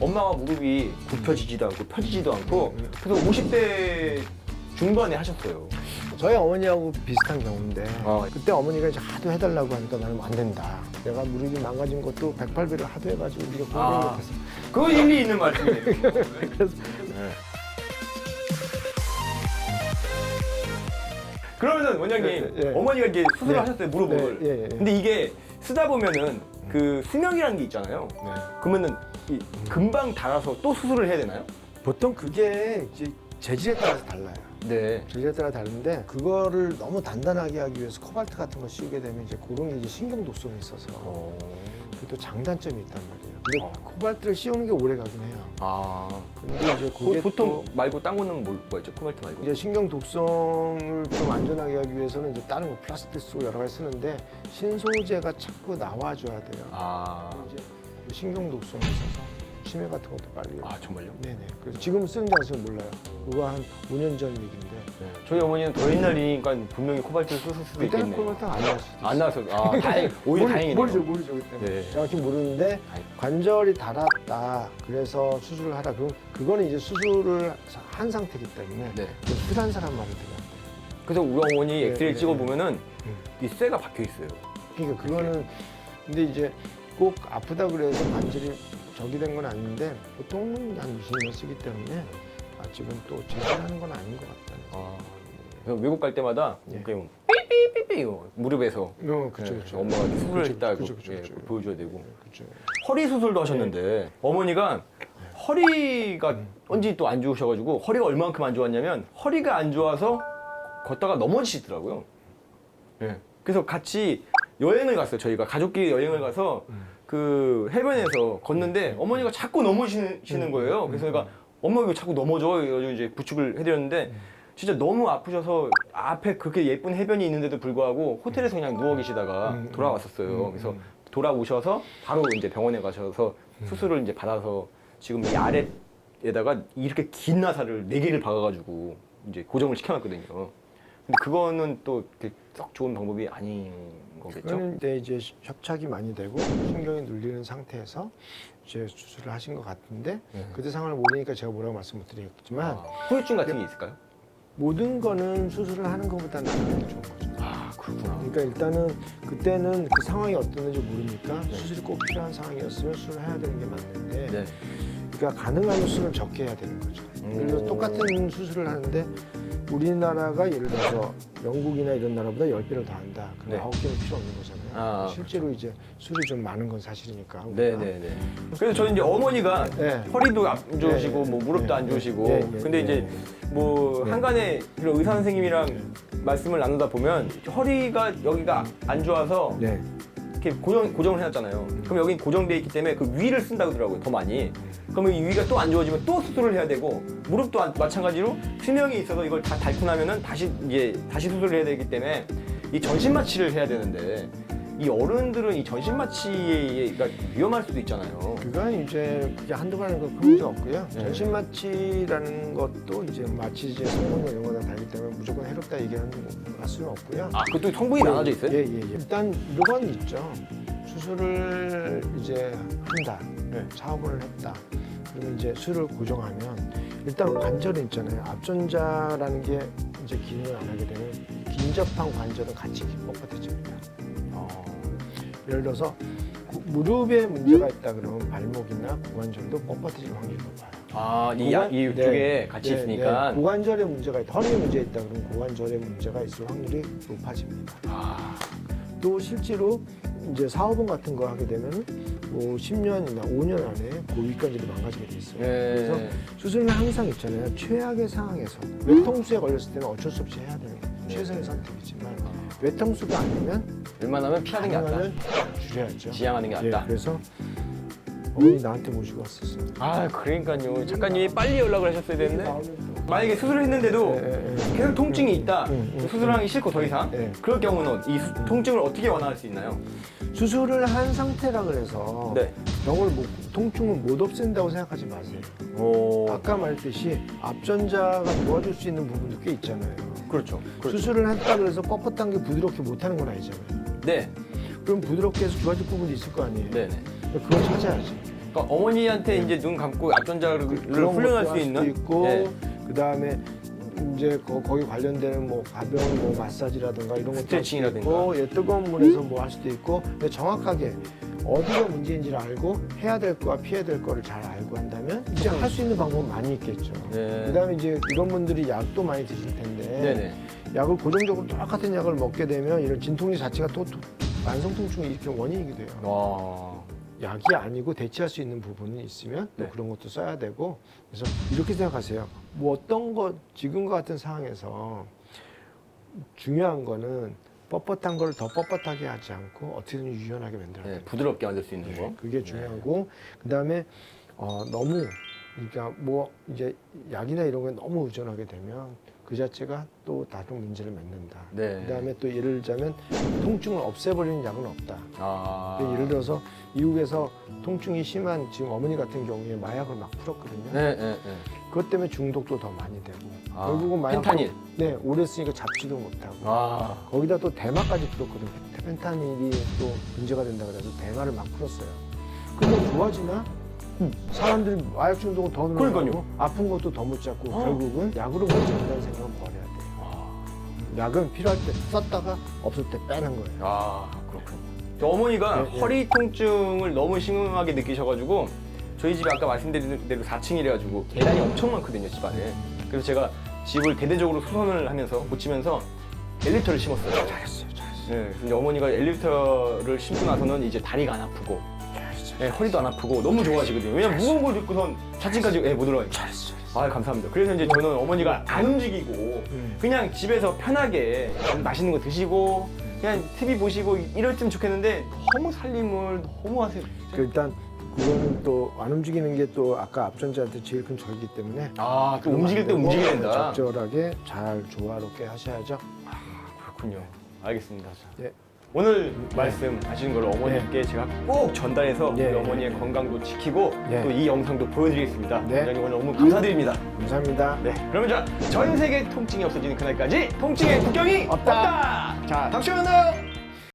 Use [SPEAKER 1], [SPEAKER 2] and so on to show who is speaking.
[SPEAKER 1] 엄마가 무릎이 굽혀지지도 않고 펴지지도 않고 그래서 50대 중반에 하셨어요.
[SPEAKER 2] 저희 어머니하고 비슷한 경우인데
[SPEAKER 1] 아.
[SPEAKER 2] 그때 어머니가 이제 하도 해달라고 하니까 나는 안 된다. 내가 무릎이 망가진 것도 108배를 하도 해가지고 네가 공부를 못했어.
[SPEAKER 1] 그거 일리 있는 말씀이에요.
[SPEAKER 2] 그래서
[SPEAKER 1] 그러면은 원장님
[SPEAKER 2] 예, 예.
[SPEAKER 1] 어머니가 이제 수술을
[SPEAKER 2] 예.
[SPEAKER 1] 하셨어요 무릎을.
[SPEAKER 2] 예.
[SPEAKER 1] 근데 이게 쓰다 보면은 그 수명이라는 게 있잖아요. 그러면은 이 금방 닳아서 또 수술을 해야 되나요?
[SPEAKER 2] 보통 그게 이제 재질에 따라서 달라요.
[SPEAKER 1] 네.
[SPEAKER 2] 재질에 따라 다른데 그거를 너무 단단하게 하기 위해서 코발트 같은 거 씌우게 되면 이제 그런 게 이제 신경 독성이 있어서 그게 또 장단점이 있단 말이에요. 근데 코발트를 씌우는 게 오래 가긴 해요.
[SPEAKER 1] 아.
[SPEAKER 2] 근데 이제 그게
[SPEAKER 1] 보통
[SPEAKER 2] 또
[SPEAKER 1] 말고 딴 거는 뭐였죠? 코발트 말고.
[SPEAKER 2] 이제 신경 독성을 좀 안전하게 하기 위해서는 이제 다른 거 플라스틱 쓰고 여러 가지 쓰는데 신소재가 자꾸 나와줘야 돼요.
[SPEAKER 1] 아.
[SPEAKER 2] 이제 신경 독성이 있어서 치매 같은 것도 빨리.
[SPEAKER 1] 아 정말요?
[SPEAKER 2] 네네. 그래서 지금 쓰는지 안 쓰는지 몰라요. 그거 한 5년 전 얘기인데.
[SPEAKER 1] 저희 어머니는 더 옛날이니까 분명히 코발트를 쓰실 수도
[SPEAKER 2] 그때는
[SPEAKER 1] 있겠네요.
[SPEAKER 2] 코발트 안 나왔을 수도
[SPEAKER 1] 안 나와서 오히려 다행이네요.
[SPEAKER 2] 모르죠 그때.
[SPEAKER 1] 네.
[SPEAKER 2] 정확히 모르는데 관절이 닳았다. 그래서 수술을 하라. 그거는 이제 수술을 한 상태이기 때문에
[SPEAKER 1] 네.
[SPEAKER 2] 흔한 사람 말을 들어요.
[SPEAKER 1] 그래서 우리 어머니 엑스레이
[SPEAKER 2] 네,
[SPEAKER 1] 찍어
[SPEAKER 2] 네.
[SPEAKER 1] 보면은 이 쇠가 박혀 있어요.
[SPEAKER 2] 그러니까 그거는 근데 이제 꼭 아프다 그래서 관절이 저기 된 건 아닌데 보통은 한 20년 쓰기 때문에 아직은 또 제대하는 건 아닌 것 같다는.
[SPEAKER 1] 그래서 외국 갈 때마다
[SPEAKER 2] 예.
[SPEAKER 1] 그냥 삐삐삐삐 무릎에서
[SPEAKER 2] 그쵸.
[SPEAKER 1] 엄마가 수술을
[SPEAKER 2] 그쵸,
[SPEAKER 1] 했다고
[SPEAKER 2] 그쵸.
[SPEAKER 1] 보여줘야 되고
[SPEAKER 2] 그렇죠.
[SPEAKER 1] 허리 수술도 하셨는데 어머니가 허리가 언제 또 안 좋으셔가지고 허리가 얼만큼 안 좋았냐면 허리가 안 좋아서 걷다가 넘어지시더라고요. 예. 그래서 같이 여행을 갔어요. 저희가 가족끼리 여행을 가서 그 해변에서 걷는데 어머니가 자꾸 넘어지시는 거예요. 그래서 내가 엄마 왜 자꾸 넘어져? 이러고 이제 부축을 해드렸는데 진짜 너무 아프셔서 앞에 그렇게 예쁜 해변이 있는데도 불구하고 호텔에서 그냥 누워 계시다가 돌아왔었어요. 그래서 돌아오셔서 바로 이제 병원에 가셔서 수술을 이제 받아서 지금 이 아래에다가 이렇게 긴 나사를 4개를 박아가지고 이제 고정을 시켜놨거든요. 근데 그거는 또 썩 좋은 방법이 아닌 거겠죠?
[SPEAKER 2] 그런데 이제 협착이 많이 되고 신경이 눌리는 상태에서 이제 수술을 하신 것 같은데 그때 상황을 모르니까 제가 뭐라고 말씀 못 드리겠지만
[SPEAKER 1] 후유증 같은 게 있을까요?
[SPEAKER 2] 모든 거는 수술을 하는 것보다 나은 게 좋은 거죠.
[SPEAKER 1] 아 그렇구나.
[SPEAKER 2] 그러니까 일단은 그때는 그 상황이 어땠는지 모르니까 수술이 꼭 필요한 상황이었으면 수술을 해야 되는 게 맞는데
[SPEAKER 1] 네.
[SPEAKER 2] 그러니까 가능하면 수술을 적게 해야 되는 거죠. 그래서 똑같은 수술을 하는데 우리나라가 예를 들어서 영국이나 이런 나라보다 10배를 더 한다. 그럼
[SPEAKER 1] 네.
[SPEAKER 2] 9개는 필요 없는 거잖아요.
[SPEAKER 1] 아,
[SPEAKER 2] 실제로 이제 술이 좀 많은 건 사실이니까.
[SPEAKER 1] 네네네. 그래서 저는 이제 어머니가
[SPEAKER 2] 네.
[SPEAKER 1] 허리도 안 좋으시고
[SPEAKER 2] 네.
[SPEAKER 1] 뭐 무릎도
[SPEAKER 2] 네.
[SPEAKER 1] 안 좋으시고
[SPEAKER 2] 네. 네.
[SPEAKER 1] 근데 이제 뭐
[SPEAKER 2] 네.
[SPEAKER 1] 한간에 이런 의사 선생님이랑 말씀을 나누다 보면 허리가 여기가 안 좋아서
[SPEAKER 2] 네.
[SPEAKER 1] 이렇게 고정을 해놨잖아요. 그럼 여기 고정돼 있기 때문에 그 위를 쓴다고 하더라고요. 더 많이. 그러면 이 위가 또 안 좋아지면 또 수술을 해야 되고 무릎도 마찬가지로 수명이 있어서 이걸 다 닳고 나면은 다시 수술을 해야 되기 때문에 이 전신 마취를 해야 되는데 이 어른들은 이 전신 마취가 위험할 수도 있잖아요.
[SPEAKER 2] 그건 이제 그게 한두 번 하는 거 큰 문제 없고요.
[SPEAKER 1] 네.
[SPEAKER 2] 전신 마취라는 것도 이제 마취제 성분이 이런 거다 다르기 때문에 무조건 해롭다 얘기할 수는 없고요.
[SPEAKER 1] 아, 그것도 성분이 나눠져 있어요?
[SPEAKER 2] 예. 일단 이런 건 있죠. 수술을 이제 한다.
[SPEAKER 1] 네.
[SPEAKER 2] 사업을 했다. 그러면 이제 수를 고정하면 일단 관절이 있잖아요. 앞전자라는 게 이제 기능을 안 하게 되면 긴접한 관절은 같이 뻣뻣해집니다. 예를 들어서 무릎에 문제가 있다 그러면 발목이나 고관절도 뻣뻣해질 확률이 높아요.
[SPEAKER 1] 아, 이쪽에 같이 있으니까.
[SPEAKER 2] 고관절에 문제가 있다, 허리에 문제가 있다 그러면 고관절에 문제가 있을 확률이 높아집니다. 또 실제로 이제 사업원 같은 거 하게 되면 뭐 10년이나 5년 안에 그 윗관절이 망가지게 돼 있어요. 그래서 수술은 항상 있잖아요. 최악의 상황에서 외통수에 걸렸을 때는 어쩔 수 없이 해야 되는 최선의 선택이지만 외통수가 아니면
[SPEAKER 1] 웬만하면 피하는 게 낫다.
[SPEAKER 2] 가능하면 줄여야죠.
[SPEAKER 1] 지양하는 게 낫다.
[SPEAKER 2] 그래서 어머니 나한테 모시고 왔었어요.
[SPEAKER 1] 아, 그러니까요. 작가님이 빨리 연락을 하셨어야 되는데 만약에 수술을 했는데도 계속 통증이 있다. 수술하기 싫고 더 이상. 그럴 경우는 이 통증을 어떻게 완화할 수 있나요?
[SPEAKER 2] 수술을 한 상태라 그래서
[SPEAKER 1] 네.
[SPEAKER 2] 통증을 못 없앤다고 생각하지 마세요.
[SPEAKER 1] 오.
[SPEAKER 2] 아까 말했듯이 앞전자가 도와줄 수 있는 부분도 꽤 있잖아요.
[SPEAKER 1] 그렇죠.
[SPEAKER 2] 수술을 했다 그래서 뻣뻣한 게 부드럽게 못하는 건 아니잖아요.
[SPEAKER 1] 네.
[SPEAKER 2] 그럼 부드럽게 해서 좋아질 부분도 있을 거 아니에요.
[SPEAKER 1] 네네.
[SPEAKER 2] 그걸 찾아야지.
[SPEAKER 1] 그러니까 어머니한테 이제 눈 감고 앞전자를
[SPEAKER 2] 그런
[SPEAKER 1] 훈련할
[SPEAKER 2] 것도
[SPEAKER 1] 수
[SPEAKER 2] 할 수도
[SPEAKER 1] 있는.
[SPEAKER 2] 있고
[SPEAKER 1] 예.
[SPEAKER 2] 그다음에 이제 거기 관련되는 뭐 가벼운 뭐 마사지라든가 이런 것도 할 수도
[SPEAKER 1] 스트레칭이라든가.
[SPEAKER 2] 있고 예, 뜨거운 물에서 뭐 할 수도 있고 근데 정확하게 어디가 문제인지를 알고 해야 될 거와 피해야 될 거를 잘 알고 한다면 이제 할 수 있는 방법은 많이 있겠죠.
[SPEAKER 1] 예.
[SPEAKER 2] 그다음에 이제 이런 분들이 약도 많이 드실 텐데
[SPEAKER 1] 네네.
[SPEAKER 2] 약을 고정적으로 똑같은 약을 먹게 되면 이런 진통제 자체가 또 만성 통증이 일으키는 원인이기도 해요.
[SPEAKER 1] 와.
[SPEAKER 2] 약이 아니고 대체할 수 있는 부분이 있으면 또
[SPEAKER 1] 네.
[SPEAKER 2] 그런 것도 써야 되고 그래서 이렇게 생각하세요. 뭐 어떤 것 지금과 같은 상황에서 중요한 거는 뻣뻣한 걸 더 뻣뻣하게 하지 않고 어떻게든 유연하게 만들어야
[SPEAKER 1] 네,
[SPEAKER 2] 돼요.
[SPEAKER 1] 부드럽게 만들 수 있는 거.
[SPEAKER 2] 그게 중요하고 그다음에 너무 그러니까 뭐 이제 약이나 이런 거에 너무 의존하게 되면 그 자체가 또 다른 문제를 맺는다.
[SPEAKER 1] 네.
[SPEAKER 2] 그다음에 또 예를 들자면 통증을 없애버리는 약은 없다.
[SPEAKER 1] 아.
[SPEAKER 2] 근데 예를 들어서 미국에서 통증이 심한 지금 어머니 같은 경우에 마약을 막 풀었거든요.
[SPEAKER 1] 네, 네, 네.
[SPEAKER 2] 그것 때문에 중독도 더 많이 되고
[SPEAKER 1] 아,
[SPEAKER 2] 결국은 마약
[SPEAKER 1] 펜타닐.
[SPEAKER 2] 네, 오래 쓰니까 잡지도 못하고
[SPEAKER 1] 아.
[SPEAKER 2] 거기다 또 대마까지 풀었거든요. 펜타닐이 또 문제가 된다 그래서 대마를 막 풀었어요. 근데 좋아지나? 사람들이 마약 중독은 더 늘어나고
[SPEAKER 1] 그러니까요.
[SPEAKER 2] 아픈 것도 더 못 잡고 결국은 약으로 멀쩡하다는 생각은 버려야 돼요. 약은 필요할 때 썼다가 없을 때 빼는 거예요.
[SPEAKER 1] 아, 그렇군요. 저 어머니가
[SPEAKER 2] 네, 네.
[SPEAKER 1] 허리 통증을 너무 심하게 느끼셔가지고 저희 집이 아까 말씀드린 대로 4층이래가지고 계단이 엄청 많거든요, 집안에. 그래서 제가 집을 대대적으로 수선을 하면서 고치면서 엘리베이터를 심었어요.
[SPEAKER 2] 잘했어요.
[SPEAKER 1] 네, 근데 어머니가 엘리베이터를 심고 나서는 이제 다리가 안 아프고 네, 허리도 안 아프고 너무 좋아하시거든요. 왜냐면 무거운 걸 입고선 4층까지 못 올라가요.
[SPEAKER 2] 잘했어요.
[SPEAKER 1] 아, 감사합니다. 그래서 이제 저는 어머니가 안 움직이고 그냥 집에서 편하게 맛있는 거 드시고 그냥 TV 보시고 이랬으면 좋겠는데 너무 살림을 너무 하세요.
[SPEAKER 2] 그 일단 그거는 또 안 움직이는 게 또 아까 앞전자한테 제일 큰 적이기 때문에
[SPEAKER 1] 아, 또
[SPEAKER 2] 그러면
[SPEAKER 1] 움직일
[SPEAKER 2] 안
[SPEAKER 1] 때
[SPEAKER 2] 되고
[SPEAKER 1] 움직여야 된다.
[SPEAKER 2] 적절하게 잘 조화롭게 하셔야죠.
[SPEAKER 1] 그렇군요. 알겠습니다.
[SPEAKER 2] 네.
[SPEAKER 1] 오늘 말씀하시는 걸 어머니께 제가 꼭 전달해서
[SPEAKER 2] 네.
[SPEAKER 1] 우리 어머니의 건강도 지키고
[SPEAKER 2] 네.
[SPEAKER 1] 또 이 영상도 보여드리겠습니다.
[SPEAKER 2] 네.
[SPEAKER 1] 원장님 오늘 너무 감사드립니다.
[SPEAKER 2] 감사합니다.
[SPEAKER 1] 네, 그러면 자, 전 세계 통증이 없어지는 그날까지 통증의 국경이
[SPEAKER 2] 없다.
[SPEAKER 1] 없다. 자, 다음 시간에 만나요.